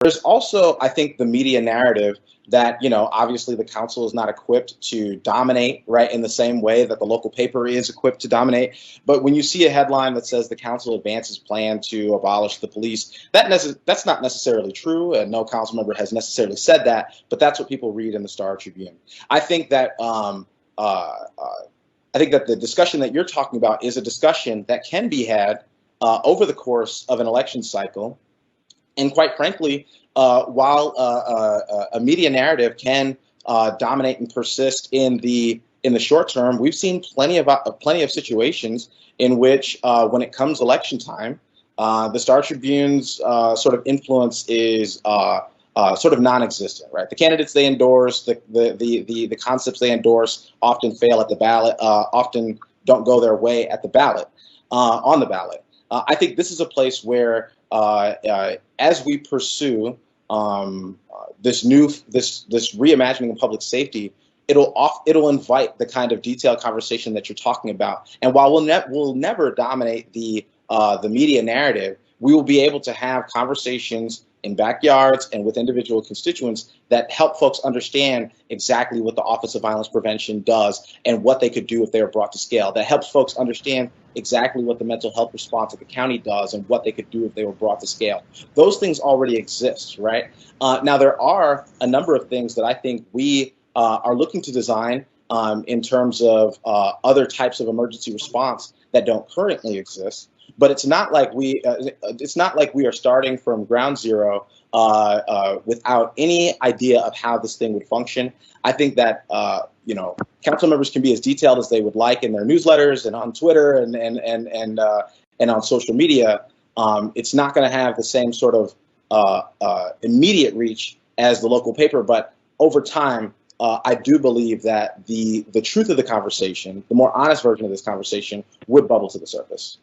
There's also, I think, the media narrative that, obviously the council is not equipped to dominate, right, in the same way that the local paper is equipped to dominate. But when you see a headline that says the council advances plan to abolish the police, that's not necessarily true, and no council member has necessarily said that, but that's what people read in the Star Tribune. I think that the discussion that you're talking about is a discussion that can be had over the course of an election cycle. And quite frankly, while a media narrative can dominate and persist in the short term, we've seen plenty of situations in which, when it comes election time, the Star Tribune's sort of influence is sort of non-existent. Right, the candidates they endorse, the concepts they endorse, often fail at the ballot, often don't go their way at the ballot, on the ballot. I think this is a place where, as we pursue this reimagining of public safety, it'll invite the kind of detailed conversation that you're talking about. And while we'll never dominate the media narrative, we will be able to have conversations in backyards and with individual constituents that help folks understand exactly what the Office of Violence Prevention does and what they could do if they were brought to scale. That helps folks understand exactly what the mental health response of the county does and what they could do if they were brought to scale. Those things already exist, right? Now, there are a number of things that I think we are looking to design in terms of other types of emergency response that don't currently exist. But it's not like we are starting from ground zero without any idea of how this thing would function. I think that council members can be as detailed as they would like in their newsletters and on Twitter and on social media. It's not going to have the same sort of immediate reach as the local paper, but over time, I do believe that the truth of the conversation, the more honest version of this conversation, would bubble to the surface.